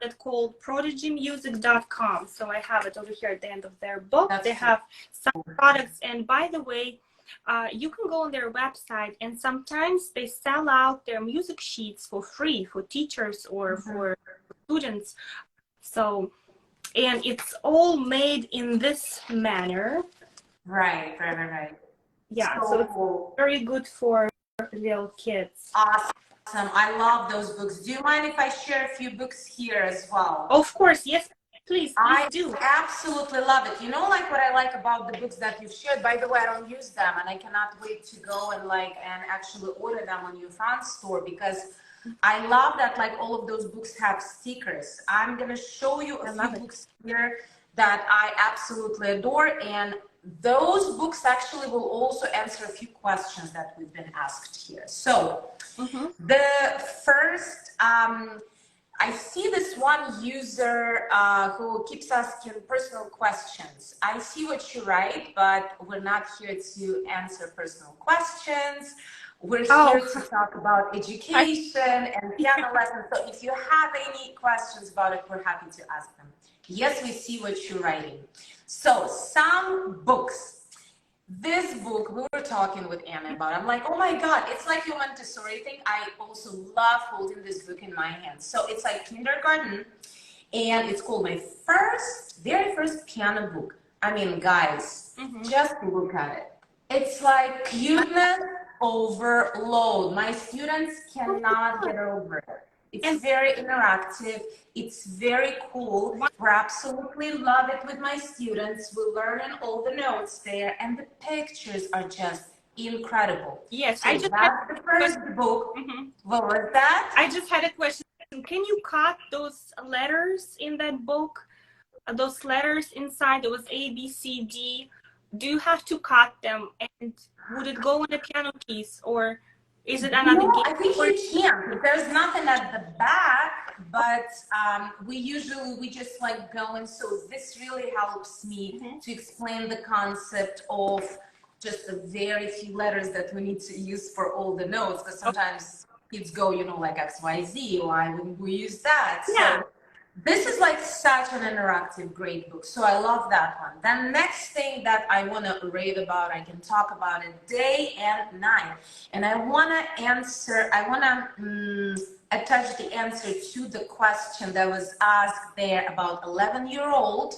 that's called prodigymusic.com. So I have it over here at the end of their book. They have some products, and by the way, you can go on their website, and sometimes they sell out their music sheets for free for teachers or for students. So, and it's all made in this manner. Right. Yeah, so it's very good for little kids. Awesome. I love those books. Do you mind if I share a few books here as well? Of course, yes. Please do. I absolutely love it. You know, like what I like about the books that you've shared, by the way, I don't use them, and I cannot wait to go and actually order them on your front store, because I love that like all of those books have stickers. I'm going to show you a few books here that I absolutely adore, and those books actually will also answer a few questions that we've been asked here. So the first, I see this one user who keeps asking personal questions. I see what you write, but we're not here to answer personal questions. We're here to talk about education and piano lessons. So if you have any questions about it, we're happy to ask them. Yes, we see what you're writing. So some books. This book we were talking with Anna about, I'm like, oh my God, it's like your Montessori thing. I also love holding this book in my hands. So it's like kindergarten, and it's called my very first piano book. I mean, guys, just look at it. It's like cuteness overload. My students cannot get over it. It's very interactive. It's very cool. We absolutely love it with my students. We're learning all the notes there, and the pictures are just incredible. Yes, so that's the first book. What was that? I just had a question. Can you cut those letters in that book? Those letters inside, there was A, B, C, D. Do you have to cut them? And would it go on the piano keys, or is it another game? I think you can. There's nothing at the back, but we just like going. So this really helps me to explain the concept of just the very few letters that we need to use for all the notes, because sometimes kids go, you know, like X, Y, Z. Why wouldn't we use that? Yeah. So this is like such an interactive, great book. So I love that one. The next thing that I want to rave about, I can talk about it day and night. And I want to attach the answer to the question that was asked there about 11-year-old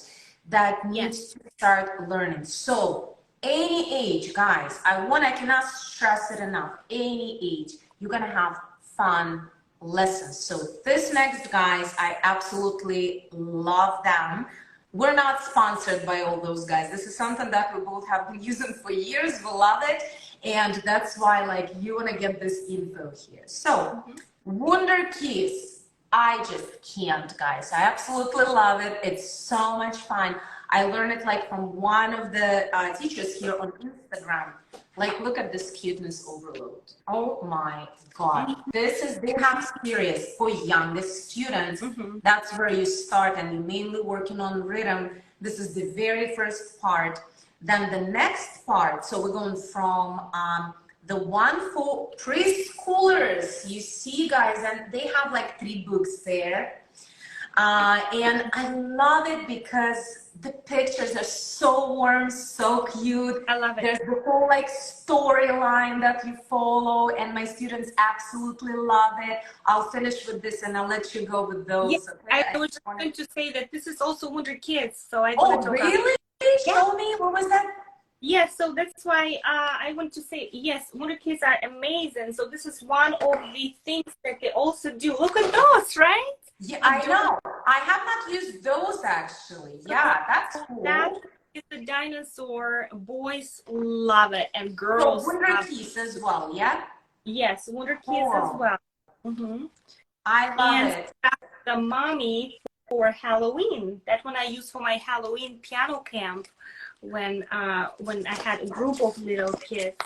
that needs to start learning. So any age, guys, I cannot stress it enough. Any age, you're going to have fun lessons. So this next, guys, I absolutely love them. We're not sponsored by all those guys. This is something that we both have been using for years. We love it. And that's why, like, you want to get this info here. So, Wonder Keys. I just can't, guys. I absolutely love it. It's so much fun. I learned it, like, from one of the teachers here on Instagram. Like, look at this cuteness overload. Oh my God. This is, they have series for youngest students. That's where you start, and you're mainly working on rhythm. This is the very first part. Then the next part, so we're going from the one for preschoolers. You see, guys, and they have like 3 books there. And I love it because the pictures are so warm, so cute. I love it. There's the whole like storyline that you follow, and my students absolutely love it. I'll finish with this and I'll let you go with those. Yes, Okay? I was just going to say that this is also Wonder Kids. So I Oh, really? Show me. What was that? Yes, so that's why I want to say, yes, Wonder Kids are amazing. So this is one of the things that they also do. Look at those, right? Yeah, I know. I have not used those actually. Yeah, that's cool. That is the dinosaur. Boys love it, and girls so Wonder Keys as well, yeah? Yes, Wonder Kids as well. I love it. The mommy for Halloween. That one I used for my Halloween piano camp when I had a group of little kids.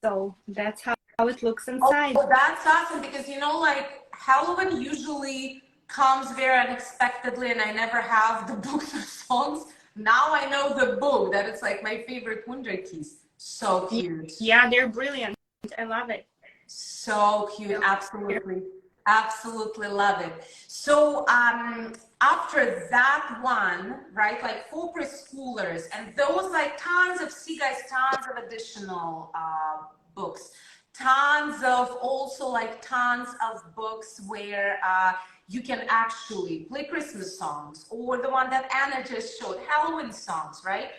So that's how it looks inside. Oh, that's awesome, because you know, like, Halloween usually comes very unexpectedly, and I never have the books or songs. Now I know the book, that it's like my favorite Wonder Keys. So cute. Yeah, they're brilliant. I love it. So cute. Absolutely. Absolutely love it. So after that one, right, like for preschoolers, and those like tons of, see guys, tons of additional books, tons of also like tons of books where you can actually play Christmas songs, or the one that Anna just showed, Halloween songs, right?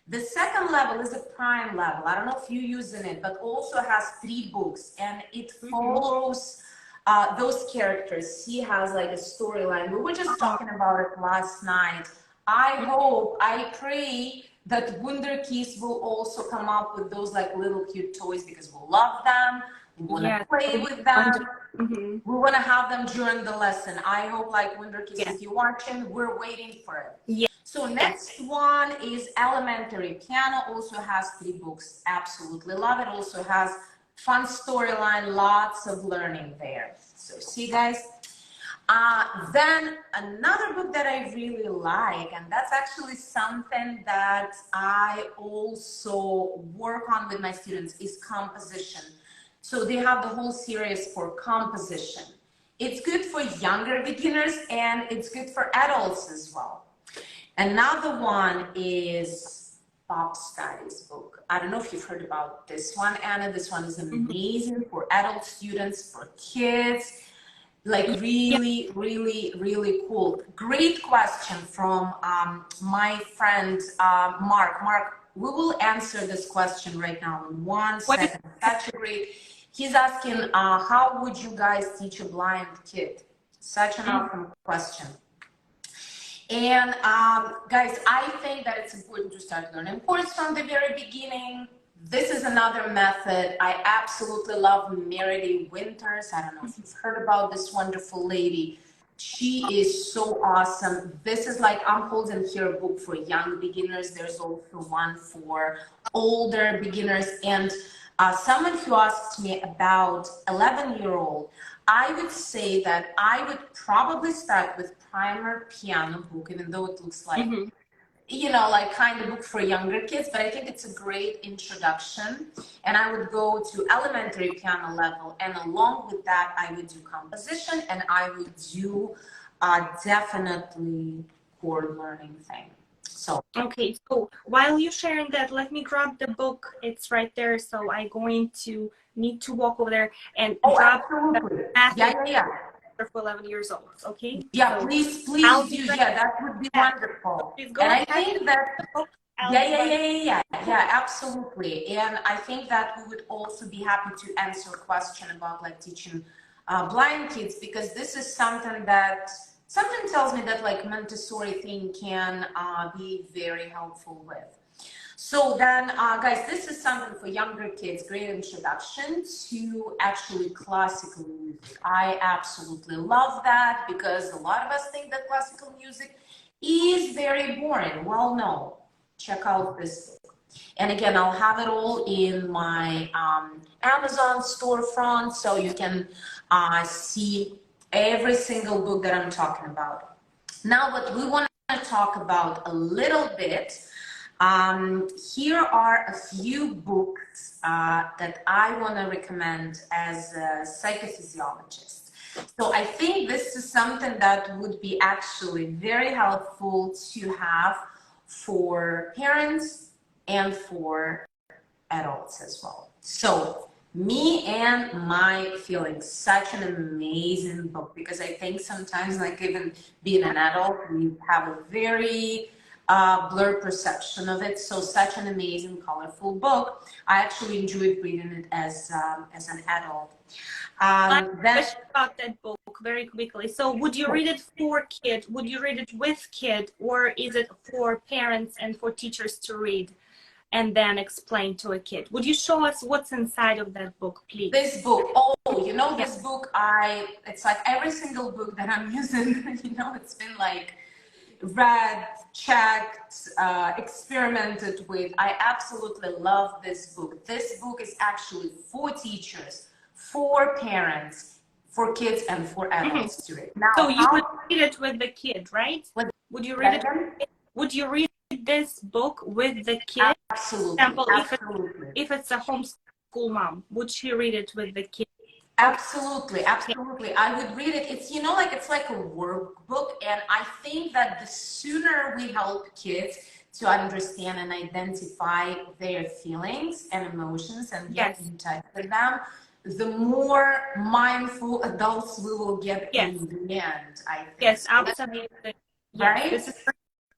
The second level is a prime level. I don't know if you're using it, but also has 3 books, and it follows those characters. She has like a storyline. We were just talking about it last night. I hope, I pray that Wonder Keys will also come up with those like little cute toys, because we love them. We want to play with them. We want to have them during the lesson. I hope, like, Wonder Keys, if you're watching, we're waiting for it. Yeah. So next one is elementary. Piano also has 3 books. Absolutely love it. Also has fun storyline, lots of learning there. So see, guys. Then another book that I really like, and that's actually something that I also work on with my students, is composition. So they have the whole series for composition. It's good for younger beginners, and it's good for adults as well. Another one is Pop Studies book. I don't know if you've heard about this one, Anna. This one is amazing for adult students, for kids. Like really, really, really cool. Great question from my friend Mark. Mark, we will answer this question right now in 1 second. Such a great. He's asking, how would you guys teach a blind kid? Such an awesome question. And guys, I think that it's important to start learning chords from the very beginning. This is another method. I absolutely love Meredith Winters. I don't know if you've heard about this wonderful lady. She is so awesome. This is like, I'm holding here a book for young beginners. There's also one for older beginners. And someone who asked me about 11-year-old, I would say that I would probably start with primer piano book, even though it looks like, you know, like kind of book for younger kids, but I think it's a great introduction. And I would go to elementary piano level, and along with that, I would do composition, and I would do definitely chord learning thing. So okay, so while you're sharing that, let me grab the book. It's right there, so I'm going to need to walk over there and grab the for 11 years old. Okay. Yeah, so please do. Yeah, that would be wonderful. And I think that yeah, absolutely. And I think that we would also be happy to answer a question about like teaching blind kids, because this is something that something tells me that like Montessori thing can be very helpful with. So then, guys, this is something for younger kids, great introduction to actually classical music. I absolutely love that because a lot of us think that classical music is very boring. Well, no, check out this book. And again, I'll have it all in my Amazon storefront so you can see every single book that I'm talking about. Now, what we want to talk about a little bit, here are a few books that I want to recommend as a psychophysiologist. So I think this is something that would be actually very helpful to have for parents and for adults as well. So Me and My Feelings, such an amazing book, because I think sometimes, like even being an adult, we have a very blurred perception of it. So such an amazing, colorful book. I actually enjoyed reading it as an adult. Question about that book very quickly. So would you read it for kid? Would you read it with kid? Or is it for parents and for teachers to read and then explain to a kid? Would you show us what's inside of that book, please? This book, this book, it's like every single book that I'm using, it's been like read, checked, experimented with. I absolutely love this book. This book is actually for teachers, for parents, for kids, and for adults to read. Now, so you would read it with the kid, right? Would you read it? Would you read this book with the kid? Absolutely. For example, absolutely. If it's a homeschool mom, would she read it with the kid? Absolutely, absolutely. I would read it. It's, it's like a workbook. And I think that the sooner we help kids to understand and identify their feelings and emotions and get in touch with them, the more mindful adults we will get in the end, I think. Yes, absolutely. Right? This is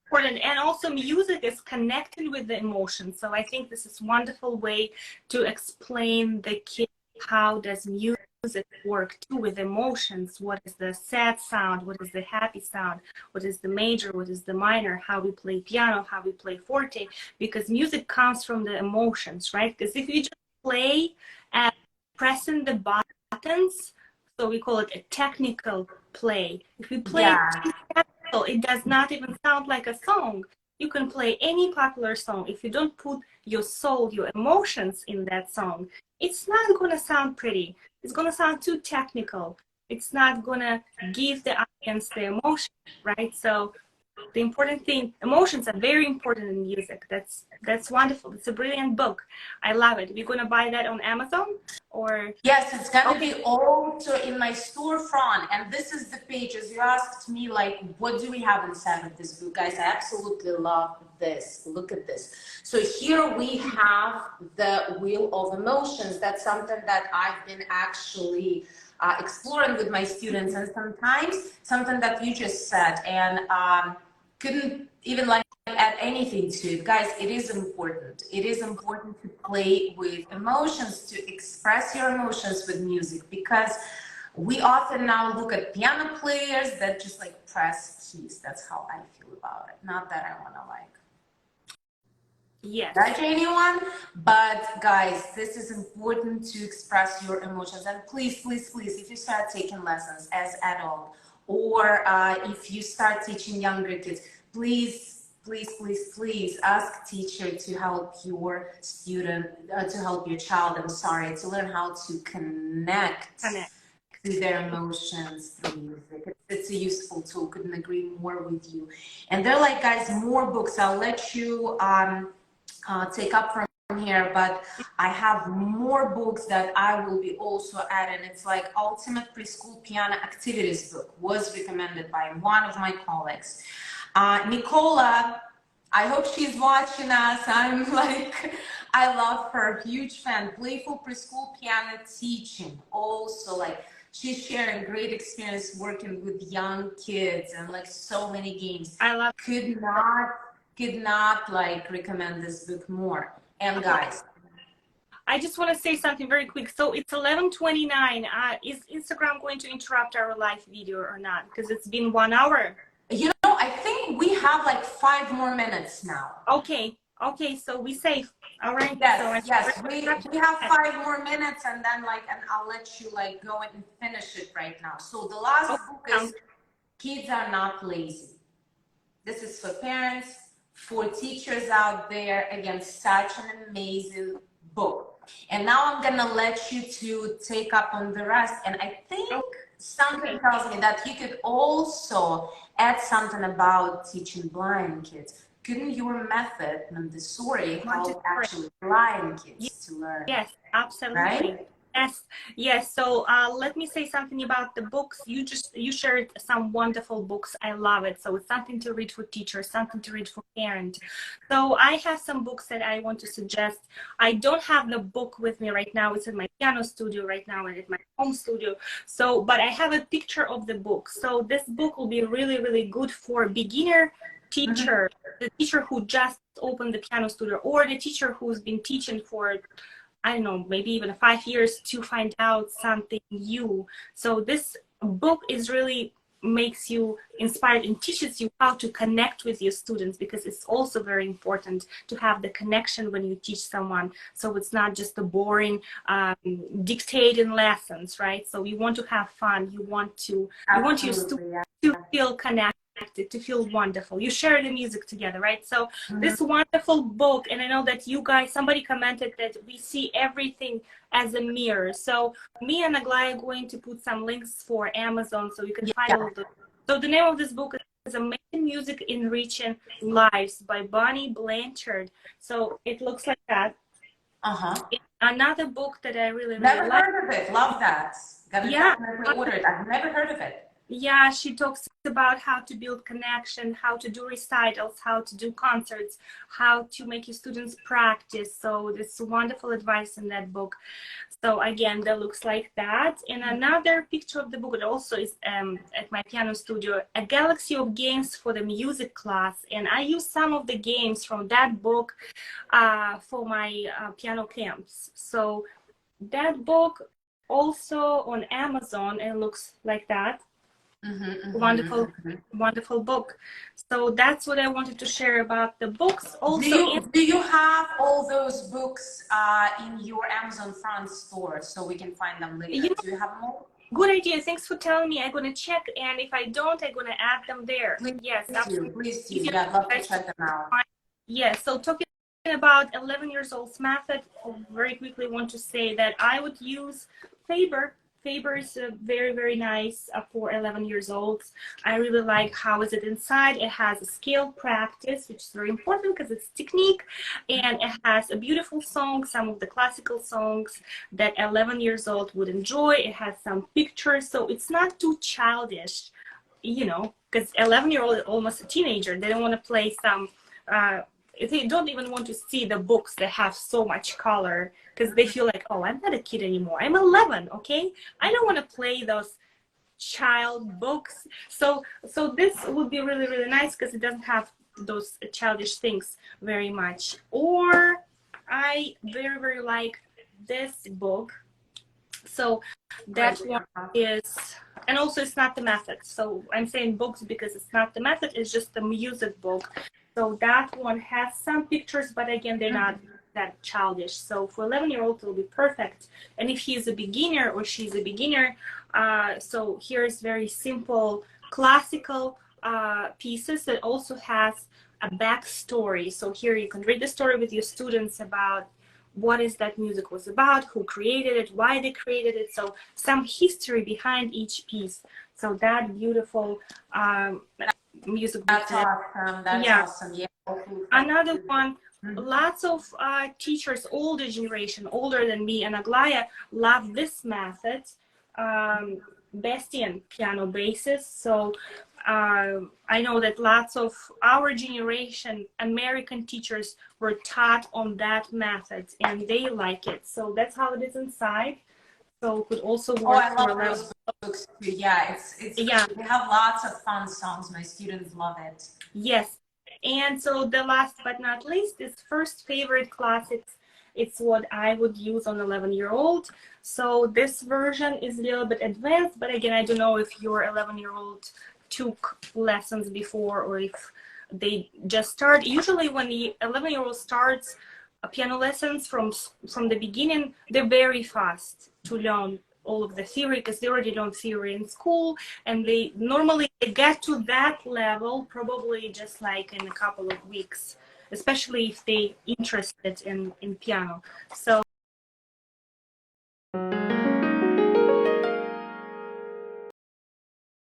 important. And also music is connected with the emotions. So I think this is a wonderful way to explain the kid how does music work too with emotions. What is the sad sound? What is the happy sound? What is the major? What is the minor? How we play piano? How we play forte? Because music comes from the emotions, right? Because if you just play and pressing the buttons, so we call it a technical play. If we play technical, it does not even sound like a song. You can play any popular song. If you don't put your soul, your emotions in that song, it's not going to sound pretty. It's going to sound too technical. It's not going to give the audience the emotion, right? So the important thing, emotions are very important in music. That's wonderful. It's a brilliant book. I love it. We're going to buy that on Amazon or? Yes, it's going to be also in my storefront. And this is the page, as you asked me, like, what do we have inside of this book? Guys, I absolutely love this. Look at this. So here we have the Wheel of Emotions. That's something that I've been actually exploring with my students. And sometimes something that you just said and couldn't even like add anything to it. Guys, it is important. It is important to play with emotions, to express your emotions with music, because we often now look at piano players that just like press keys. That's how I feel about it. Not that I want to judge anyone, but guys, this is important to express your emotions. And please, please, please, if you start taking lessons as adult, or if you start teaching younger kids, please, please, please, please ask teacher to help your student, to help your child, to learn how to connect to their emotions through music. It's a useful tool, couldn't agree more with you. And they're like, guys, more books. I'll let you take up from here, but I have more books that I will be also adding. It's like Ultimate Preschool Piano Activities book, was recommended by one of my colleagues. Nicola, I hope she's watching us. I'm like, I love her, huge fan. Playful Preschool Piano Teaching, also like she's sharing great experience working with young kids and like so many games. I love could not like recommend this book more. And guys, I just want to say something very quick. So it's 11:29. Is Instagram going to interrupt our live video or not? Because it's been 1 hour. You know, I think we have like 5 more minutes now. Okay. Okay. So we safe. All right. Yes, So yes. We have 5 more minutes, and then and I'll let you go and finish it right now. So the last book is Kids Are Not Lazy. This is for parents, for teachers out there. Again, such an amazing book. And now I'm gonna let you to take up on the rest. And I think something tells me that you could also add something about teaching blind kids. Couldn't your method, Montessori, help actually blind kids to learn? Yes, absolutely. Right? Yes, yes. So let me say something about the books. You shared some wonderful books. I love it. So it's something to read for teachers, something to read for parents. So I have some books that I want to suggest. I don't have the book with me right now. It's in my piano studio right now and at my home studio. So, but I have a picture of the book. So this book will be really, really good for beginner teacher, the teacher who just opened the piano studio, or the teacher who's been teaching for, I don't know, maybe even 5 years to find out something new. So this book is really makes you inspired and teaches you how to connect with your students, because it's also very important to have the connection when you teach someone. So it's not just the boring dictating lessons, right? So you want to have fun. You want your students to feel connected, to feel wonderful. You share the music together, right? So this wonderful book, and I know that you guys, somebody commented that we see everything as a mirror. So me and Aglaya are going to put some links for Amazon so you can find all the. So the name of this book is Amazing Music Enriching Lives by Bonnie Blanchard. So it looks like that. Another book that I really never like. heard of it. Love that. Gotta definitely order it. I've never heard of it. Yeah, she talks about how to build connection, how to do recitals, how to do concerts, how to make your students practice. So there's wonderful advice in that book. So again, that looks like that. And another picture of the book, it also is at my piano studio, A Galaxy of Games for the Music Class. And I use some of the games from that book for my piano camps. So that book also on Amazon, and looks like that. Wonderful book. So that's what I wanted to share about the books. Also, do you have all those books in your Amazon front store so we can find them later? Do you have them all? Good idea. Thanks for telling me. I'm gonna check, and if I don't, I'm gonna add them there. Yes, absolutely. Please do. Yeah, I'd love to check them out. Yes. So talking about 11 years old's method, I very quickly want to say that I would use Faber. Faber is very, very nice for 11 years olds. I really like how is it inside. It has a scale practice, which is very important because it's technique, and it has a beautiful song, some of the classical songs that 11 years old would enjoy. It has some pictures, so it's not too childish, you know, because 11-year-old is almost a teenager. They don't want to play some they don't even want to see the books that have so much color, because they feel like, oh, I'm not a kid anymore. I'm 11, okay? I don't want to play those child books. So this would be really, really nice because it doesn't have those childish things very much. Or I very, very like this book. So that one is, and also it's not the method. So I'm saying books because it's not the method, it's just the music book. So that one has some pictures, but again, they're not that childish. So for 11-year-old, it'll be perfect. And if he's a beginner or she's a beginner, so here's very simple classical pieces that also has a backstory. So here you can read the story with your students about what is that music was about, who created it, why they created it. So some history behind each piece. So that beautiful music. That's awesome. That's awesome. Yeah. Another one, lots of teachers, older generation, older than me and Aglaya, love this method, Bastian piano basis. So I know that lots of our generation American teachers were taught on that method and they like it. So that's how it is inside. So could also work. I love those books too. Yeah, they have lots of fun songs. My students love it. Yes. And so the last but not least is First Favorite Classics. It's what I would use on 11-year-old. So this version is a little bit advanced, but again, I don't know if your 11-year-old took lessons before or if they just start. Usually when the 11-year-old starts piano lessons from the beginning, they're very fast to learn all of the theory because they already learn theory in school, and they normally get to that level probably just like in a couple of weeks, especially if they interested in piano. So